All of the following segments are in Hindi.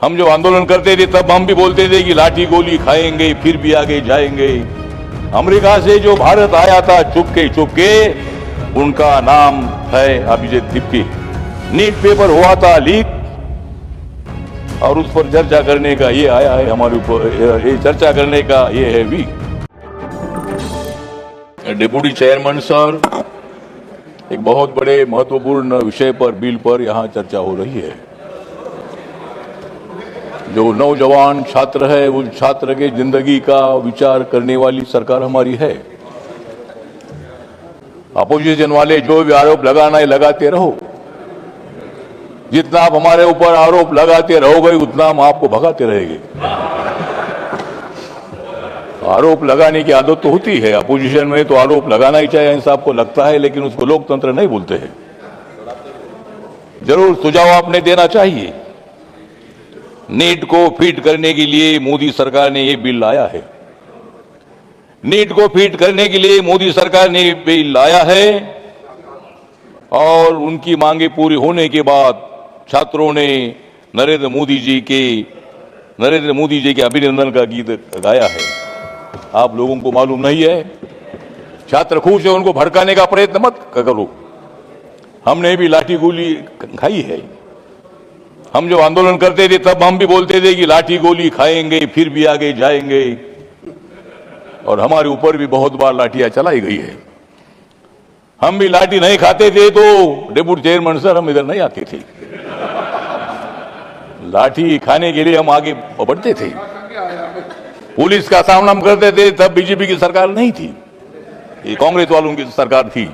हम जो आंदोलन करते थे तब हम भी बोलते थे कि लाठी गोली खाएंगे फिर भी आगे जाएंगे। अमेरिका से जो भारत आया था चुपके चुपके, उनका नाम है अभिजीत दीप्ति। नीट पेपर हुआ था लीक और उस पर चर्चा करने का ये आया है हमारे ऊपर, ये चर्चा करने का ये है वीक। डिप्टी चेयरमैन सर, एक बहुत बड़े महत्वपूर्ण विषय पर, बिल पर यहाँ चर्चा हो रही है। जो नौजवान छात्र है, उस छात्र के जिंदगी का विचार करने वाली सरकार हमारी है। अपोजिशन वाले जो भी आरोप लगाना है लगाते रहो, जितना आप हमारे ऊपर आरोप लगाते रहोगे उतना हम आपको भगाते रहेंगे। आरोप लगाने की आदत तो होती है, अपोजिशन में तो आरोप लगाना ही चाहिए, ऐसा आपको लगता है, लेकिन उसको लोकतंत्र नहीं बोलते हैं। जरूर सुझाव आपने देना चाहिए। नीट को फिट करने के लिए मोदी सरकार ने ये बिल लाया है। नीट को फिट करने के लिए मोदी सरकार ने बिल लाया है और उनकी मांगे पूरी होने के बाद छात्रों ने नरेंद्र मोदी जी के अभिनंदन का गीत गाया है। आप लोगों को मालूम नहीं है? छात्र खुश है, उनको भड़काने का प्रयत्न मत करो। हमने भी लाठी गोली खाई है। हम जो आंदोलन करते थे तब हम भी बोलते थे कि लाठी गोली खाएंगे फिर भी आगे जाएंगे, और हमारे ऊपर भी बहुत बार लाठियां चलाई गई है। हम भी लाठी नहीं खाते थे तो डिप्टी चेयरमैन सर हम इधर नहीं आते थे। लाठी खाने के लिए हम आगे बढ़ते थे। पुलिस का सामना हम करते थे, तब बीजेपी की सरकार नहीं थी, ये कांग्रेस वालों की सरकार थी।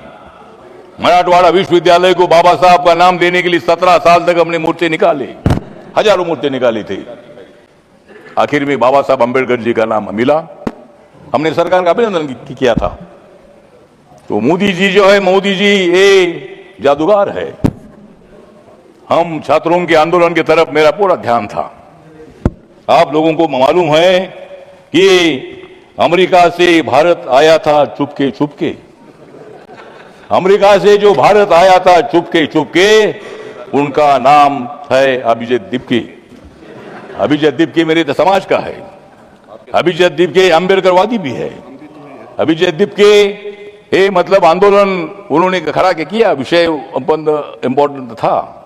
मराठवाड़ा विश्वविद्यालय को बाबा साहब का नाम देने के लिए 17 साल तक हमने मोर्चे निकाले, हजारों मोर्चे निकाले थे। आखिर में बाबा साहब अंबेडकर जी का नाम मिला, हमने सरकार का अभिनंदन किया था। तो मोदी जी जो है, मोदी जी ये जादूगर है। हम छात्रों के आंदोलन की तरफ मेरा पूरा ध्यान था। आप लोगों को मालूम है कि अमेरिका से भारत आया था चुपके चुपके। अमेरिका से जो भारत आया था चुपके चुपके, उनका नाम है अभिजीत दीप्ति। अभिजीत दीप्ति मेरे समाज का है। अभिजीत दीप्ति अम्बेडकरवादी भी है। अभिजीत दीप्ति ये मतलब आंदोलन उन्होंने खड़ा किया, विषय इंपॉर्टेंट था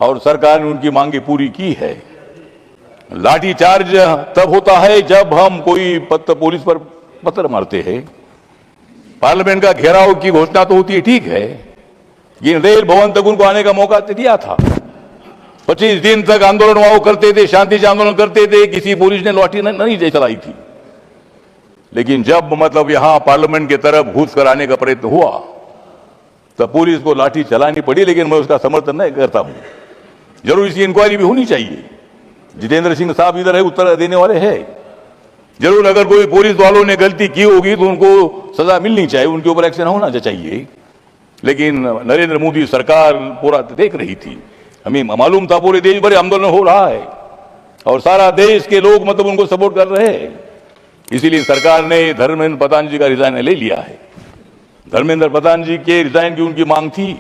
और सरकार ने उनकी मांगे पूरी की है। लाठीचार्ज तब होता है जब हम कोई पुलिस पर पत्थर मारते हैं। पार्लियामेंट का घेराव की घोषणा तो होती है, ठीक है, लेकिन रेल भवन तक उनको आने का मौका दिया था। 25 दिन तक आंदोलन वहां करते थे, शांति से आंदोलन करते थे, किसी पुलिस ने लाठी नहीं चलाई थी। लेकिन जब मतलब यहां पार्लियामेंट की तरफ घुस कर आने का प्रयत्न हुआ तब पुलिस को लाठी चलानी पड़ी, लेकिन मैं उसका समर्थन नहीं करता हूं। जरूर इसकी इंक्वायरी भी होनी चाहिए। जितेंद्र सिंह साहब इधर है, उत्तर देने वाले हैं। जरूर अगर कोई पुलिस वालों ने गलती की होगी तो उनको सजा मिलनी चाहिए, उनके ऊपर एक्शन होना चाहिए। लेकिन नरेंद्र मोदी सरकार पूरा देख रही थी। हमें मालूम था पूरे देश भर आंदोलन हो रहा है और सारा देश के लोग मतलब उनको सपोर्ट कर रहे हैं। इसीलिए सरकार ने धर्मेंद्र प्रधान जी का रिजाइन ले लिया है। धर्मेंद्र प्रधान जी के रिजाइन की उनकी मांग थी।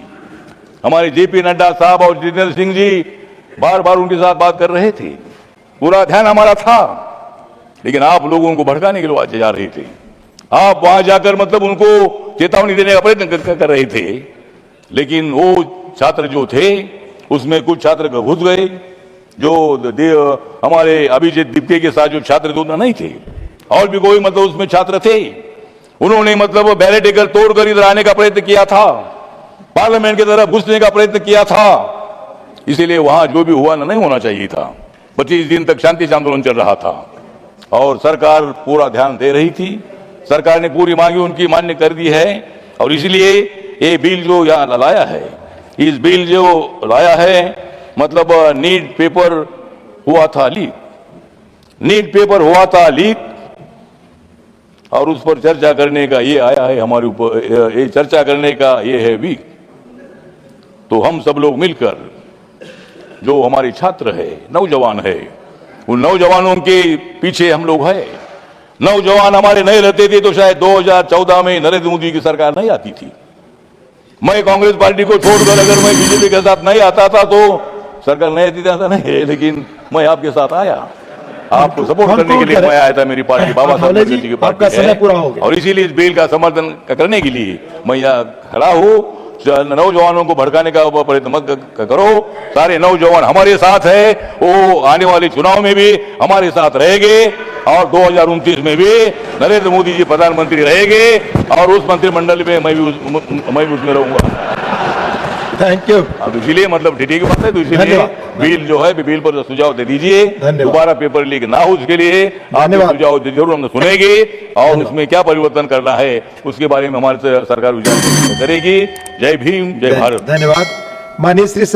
हमारे जेपी नड्डा साहब और जितेंद्र सिंह जी बार बार उनके साथ बात कर रहे थे। पूरा ध्यान हमारा था, लेकिन आप लोगों को भड़काने के लिए जा रहे थे। आप वहां जाकर मतलब उनको चेतावनी देने का प्रयत्न कर रहे थे, लेकिन वो छात्र जो थे उसमें कुछ छात्र घुस गए जो हमारे अभिजीत दीप्ति के साथ जो छात्र दोनों नहीं थे, और भी कोई मतलब उसमें छात्र थे। उन्होंने मतलब बैरिकेड तोड़कर इधर आने का प्रयत्न किया था, पार्लियामेंट की तरफ घुसने का प्रयत्न किया था। इसीलिए वहां जो भी हुआ नहीं होना चाहिए था। 25 दिन तक शांति से आंदोलन चल रहा था और सरकार पूरा ध्यान दे रही थी। सरकार ने पूरी मांगी उनकी मान्य कर दी है और इसलिए ये बिल जो यहाँ लाया है, इस बिल जो लाया है मतलब नीट पेपर हुआ था लीक। नीट पेपर हुआ था लीक और उस पर चर्चा करने का ये आया है हमारे ऊपर, ये चर्चा करने का ये है वीक। तो हम सब लोग मिलकर, जो हमारे छात्र है, नौजवान है, उन नौजवानों के पीछे हम लोग हैं। नौजवान हमारे नहीं रहते थे तो शायद 2014 में नरेंद्र मोदी की सरकार नहीं आती थी। मैं कांग्रेस पार्टी को छोड़कर अगर मैं बीजेपी के साथ नहीं आता था तो सरकार नहीं देता नहीं है, लेकिन मैं आपके साथ आया, आपको सपोर्ट करने के लिए मैं आया था। मेरी पार्टी बाबा साहब अम्बेडकर जी की पार्टी है, और इसीलिए इस बिल का समर्थन करने के लिए मैं यहाँ खड़ा हूँ। नौजवानों को भड़काने का प्रयत्न मत करो। सारे नौजवान हमारे साथ है, वो आने वाले चुनाव में भी हमारे साथ रहेंगे, और 2029 में भी नरेंद्र मोदी जी प्रधानमंत्री रहेंगे, और उस मंत्रिमंडल में मैं भी उसमें रहूंगा। Thank you. अब इसीलिए मतलब ठीक बात है, तो इसीलिए बिल जो है बिल पर सुझाव दे दीजिए, दोबारा पेपर लीक ना हो, उसके लिए आप सुझाव जरूर हम सुनेंगे, और उसमें क्या परिवर्तन करना है उसके बारे में हमारे सरकार विचार करेगी। जय भीम, जय भारत। धन्यवाद। माननीय श्री